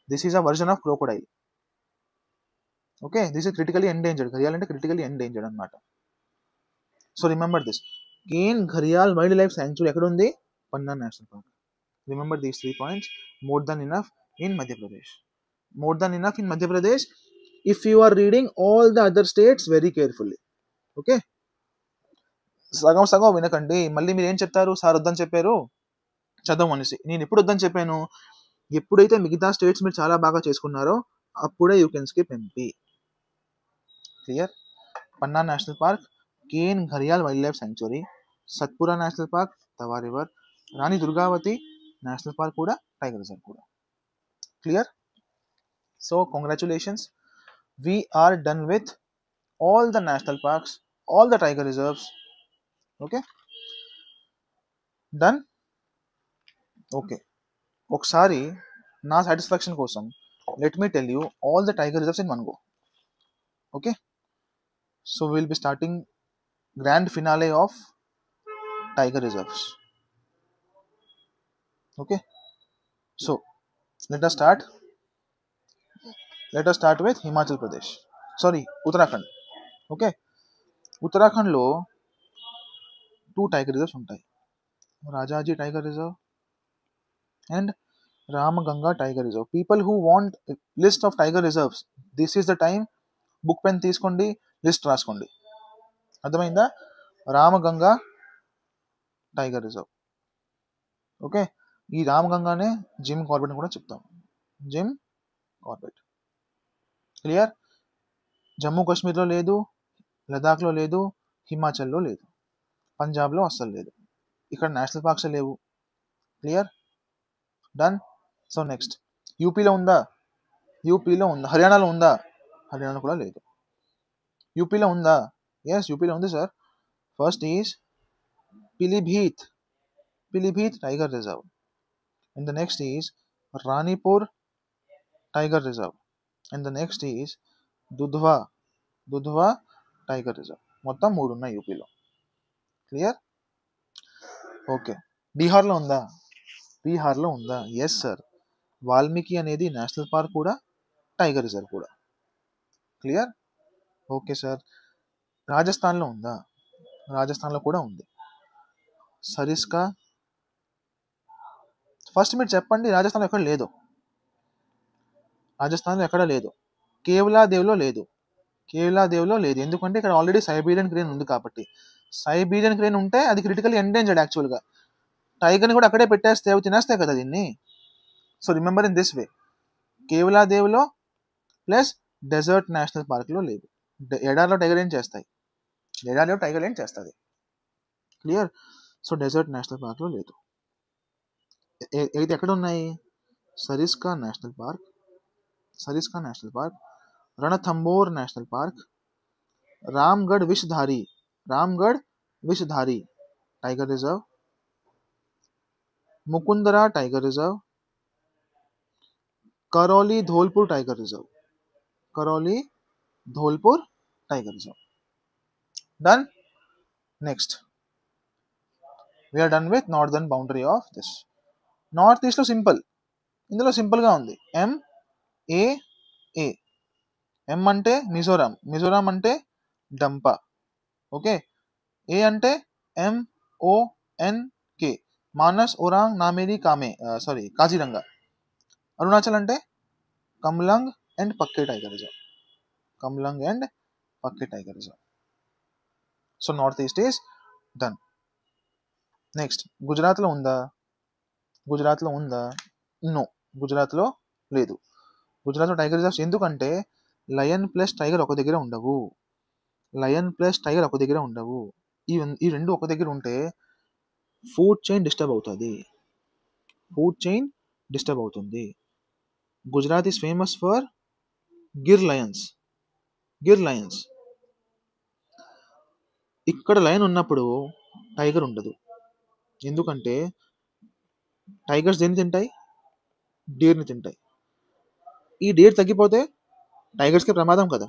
This is a version of crocodile. Okay, this is critically endangered. Gharial అంటే critically endangered అనమాట. So remember this. Ken Gharial wild life sanctuary ఎక్కడ ఉంది? Panna national park. Remember these 3 points. More than enough in Madhya Pradesh. More than enough in Madhya Pradesh if you are reading all the other states very carefully. Okay, సగం సగం వినకండి. మళ్ళీ మీరు ఏం చెప్తారు, sir వద్దని చెప్పారు చదవం అనేసి. నేను ఎప్పుడు వద్దని చెప్పాను? ఎప్పుడైతే మిగతా స్టేట్స్ మీరు చాలా బాగా చేసుకున్నారో అప్పుడే you can skip MP. Clear? Panna national park, Ken Gharial wild life sanctuary, Satpura national park, Tawa river, Rani Durgavati national park కూడా, టైగర్ రిజర్వ్ కూడా. Clear? So congratulations, we are done with all the national parks, all the tiger reserves. Okay, done. Okay, ఒకసారి నా satisfaction కోసం let me tell you all the tiger reserves in one go. Okay, so we will be starting grand finale of tiger reserves. Okay, so let us start with Himachal Pradesh, sorry, Uttarakhand. Okay, Uttarakhand లో 2 tiger reserves ఉంటాయి, Rajaji tiger reserve and Ramganga tiger reserve. People who want list of tiger reserves, this is the time. Book pen తీసుకోండి, list రాసుకోండి. అర్థమైందా? Ramganga tiger reserve. Okay, ఈ రామగంగానే Jim Corbett కూడా చెప్తాం, Jim Corbett. Clear? Jammu కాశ్మీర్లో లేదు, లదాఖ్లో లేదు, హిమాచల్లో లేదు, పంజాబ్లో అస్సలు లేదు. ఇక్కడ నేషనల్ పార్క్స్ లేవు. క్లియర్? డన్. సో నెక్స్ట్, యూపీలో ఉందా? యూపీలో ఉందా? హర్యానాలో ఉందా? హర్యానాలో కూడా లేదు. యూపీలో ఉందా? ఎస్, యూపీలో ఉంది sir. First is Pilibhit, Pilibhit tiger reserve. And the next is Ranipur tiger reserve. And the next is Dudhwa, Dudhwa tiger reserve. మొత్తం 3 ఉన్నాయి యూపీలో. క్లియర్? ఓకే, బీహార్లో ఉందా? బీహార్లో ఉందా? ఎస్ సార్, వాల్మీకి అనేది నేషనల్ పార్క్ కూడా, టైగర్ రిజర్వ్ కూడా. క్లియర్? Okay sir. రాజస్థాన్లో ఉందా? రాజస్థాన్లో కూడా ఉంది. సరిస్కా, ఫస్ట్ మీరు చెప్పండి రాజస్థాన్లో ఎక్కడ లేదు. రాజస్థాన్లో ఎక్కడ లేదు. కేవలాదేవ్లో లేదు, కేవలాదేవ్లో లేదు. ఎందుకంటే ఇక్కడ ఆల్రెడీ సైబీరియన్ క్రేన్ ఉంది కాబట్టి. సైబీరియన్ క్రేన్ ఉంటే అది క్రిటికల్లీ ఎండేంజర్డ్ యాక్చువల్గా. టైగర్ని కూడా అక్కడే పెట్టేస్తే అవి తినేస్తాయి కదా దీన్ని. So remember in this way, కేవలాదేవ్లో ప్లస్ డెజర్ట్ నేషనల్ పార్క్లో లేదు. ఎడార్లో టైగర్ ఏం చేస్తాయి? ఎడార్లో టైగర్ ఏం చేస్తుంది? క్లియర్? సో డెజర్ట్ నేషనల్ పార్క్లో లేదు. అయితే ఎక్కడ ఉన్నాయి? Sariska national park, Sariska national park, Ranthambore national park, Ramgarh Vishdhari, Ramgarh Vishdhari tiger reserve, Mukundra tiger reserve, Karauli Dholpur tiger reserve, Karauli Dholpur tiger reserve. Done. Next, we are done with northern boundary of this. North east లో simple, ఇందులో simple గా ఉంది. MAA. M అంటే మిజోరాం, మిజోరాం అంటే డంపా. ఓకే, ఏ అంటే MONK, Manas, Orang, Nameri, sorry Kaziranga. Arunachal అంటే Kamlang and Pakke tiger reserve, Kamlang and Pakke tiger reserve. So north east is done. Next, గుజరాత్లో ఉందా? గుజరాత్లో ఉందా? నో, గుజరాత్లో లేదు. గుజరాత్లో టైగర్ రిజర్వ్స్ ఎందుకంటే లయన్ ప్లస్ టైగర్ ఒక దగ్గర ఉండవు, లయన్ ప్లస్ టైగర్ ఒక దగ్గర ఉండవు. ఈ రెండు ఒక దగ్గర ఉంటే ఫుడ్ చైన్ డిస్టర్బ్ అవుతుంది, ఫుడ్ చైన్ డిస్టర్బ్ అవుతుంది. Gujarat is famous for Gir Lions, Gir Lions. ఇక్కడ లయన్ ఉన్నప్పుడు టైగర్ ఉండదు. ఎందుకంటే టైగర్స్ దేన్ని తింటాయి? డేర్ని తింటాయి. ఈ డేర్ తగ్గిపోతే టైగర్స్కి ప్రమాదం కదా.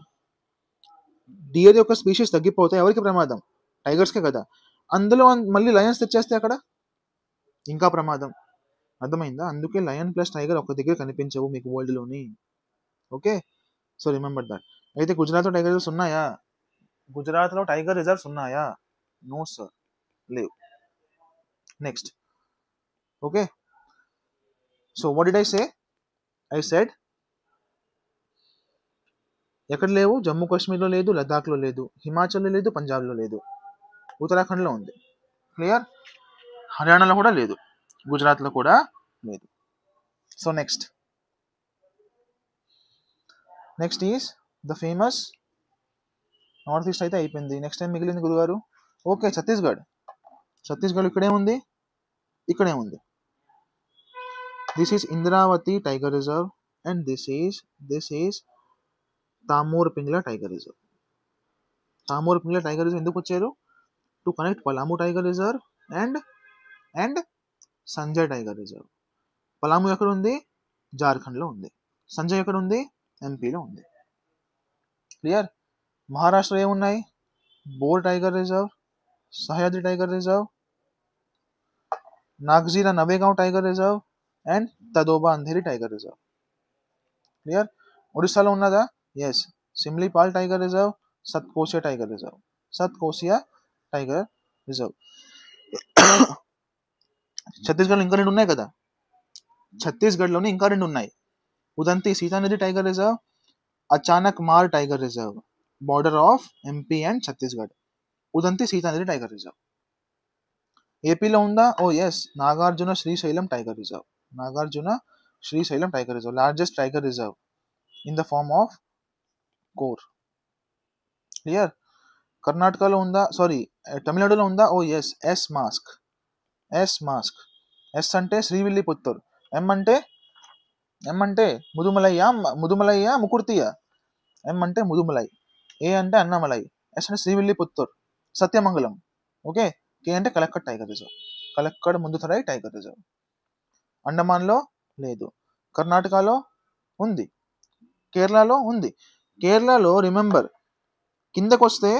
డియర్ యొక్క స్పీషీస్ తగ్గిపోతే ఎవరికి ప్రమాదం? టైగర్స్కే కదా. అందులో మళ్ళీ లయన్స్ తెచ్చేస్తే అక్కడ ఇంకా ప్రమాదం. అర్థమైందా? అందుకే లయన్ ప్లస్ టైగర్ ఒక దగ్గర కనిపించవు మీకు వరల్డ్లోని. Okay, so remember that. అయితే గుజరాత్లో టైగర్ రిజర్వ్స్ ఉన్నాయా? గుజరాత్లో టైగర్ రిజర్వ్స్ ఉన్నాయా? No sir. లేవు. Next, okay. So what did I said ఎక్కడ లేవు? జమ్మూ కాశ్మీర్లో లేదు, లద్దాఖ్లో లేదు, హిమాచల్లో లేదు, పంజాబ్లో లేదు, ఉత్తరాఖండ్లో ఉంది. క్లియర్? హర్యానాలో కూడా లేదు, గుజరాత్లో కూడా లేదు. So next is the famous north east అయితే అయిపోయింది. నెక్స్ట్ టైం మిగిలింది గురుగారు. ఓకే, ఛత్తీస్గఢ్ ఇక్కడే ఉంది, ఇక్కడే ఉంది. This is Indravati tiger reserve and this is Tamor Pingla tiger reserve. Tamor Pingla tiger reserve ఎందుకు వచ్చారు? To connect Palamu tiger reserve and Sanjay tiger reserve. Palamu ఎక్కడ ఉంది? జార్ఖండ్లో ఉంది. సంజయ్ ఎక్కడ ఉంది? ఎంపీలో ఉంది. క్లియర్? మహారాష్ట్రలో ఏమున్నాయి? Bor tiger reserve, Sahyadri tiger reserve, Nagzira Navegaon tiger reserve and Tadoba Andhari tiger reserve. Clear? ఒడిస్సాలో ఉన్నదా? Yes, Similipal tiger reserve, Satkosia tiger reserve. ఛత్తీస్గఢ్లో ఇంకా 2 ఉన్నాయి కదా, ఛత్తీస్గఢ్లోనే ఇంకా 2 ఉన్నాయి. Udanti Sitanadi tiger reserve, Achanakmar tiger reserve, border of MP and Chhattisgarh. Udanti Sitanadi tiger reserve. ఏపీలో ఉందా? Oh yes, Nagarjuna Srisailam tiger reserve. Largest tiger reserve in the form of core. Clear? కర్ణాటకలో ఉందా? సారీ, తమిళనాడులో ఉందా? Oh yes, S mask. S అంటే శ్రీవిల్లిపుత్తూర్, ఎం అంటే ముదుమలయ్య ముకుర్తియ. ఎం అంటే ముదుమలై, ఏ అంటే అన్నమలై, ఎస్ అంటే శ్రీవిల్లిపుత్తూర్, సత్యమంగళం. ఓకే, కే అంటే Kalakkad tiger reserve, Kalakkad Mundanthurai tiger reserve. అండమాన్లో లేదు, కర్ణాటకలో ఉంది, కేరళలో ఉంది. కేరళలో రిమెంబర్ కిందకొస్తే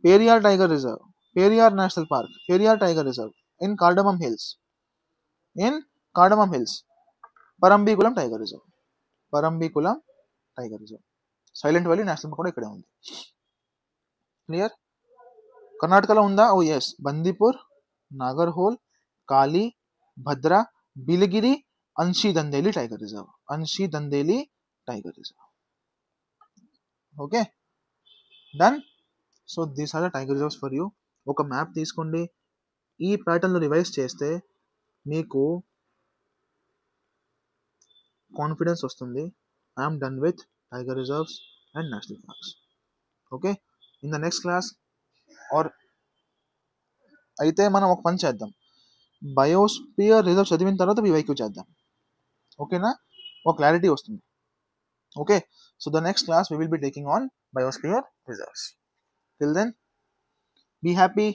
Periyar tiger reserve, Periyar national park, Periyar tiger reserve in cardamom hills. Parambikulam tiger reserve. Silent valley national park కూడా ఇక్కడే ఉంది. క్లియర్? కర్ణాటకలో ఉందా? Oh yes, Bandipur, Nagarhole, Kali, Bhadra, Biligiri, Anshi Dandeli tiger reserve. Okay, done. So these are the tiger reserves for you. ఒక map తీసుకోండి, ఈ ప్యాటర్న్లో revise చేస్తే మీకు కాన్ఫిడెన్స్ వస్తుంది. I'm done with tiger reserves and national parks. Okay, in the next class అయితే మనం ఒక పని చేద్దాం, బయోస్పియర్ రిజర్వ్ చదివిన తర్వాత BYQ చేద్దాం. ఓకేనా? ఒక క్లారిటీ వస్తుంది. Okay, so the next class we will be taking on biosphere reserves. Till then, be happy,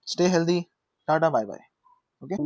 stay healthy, tata, bye bye. Okay.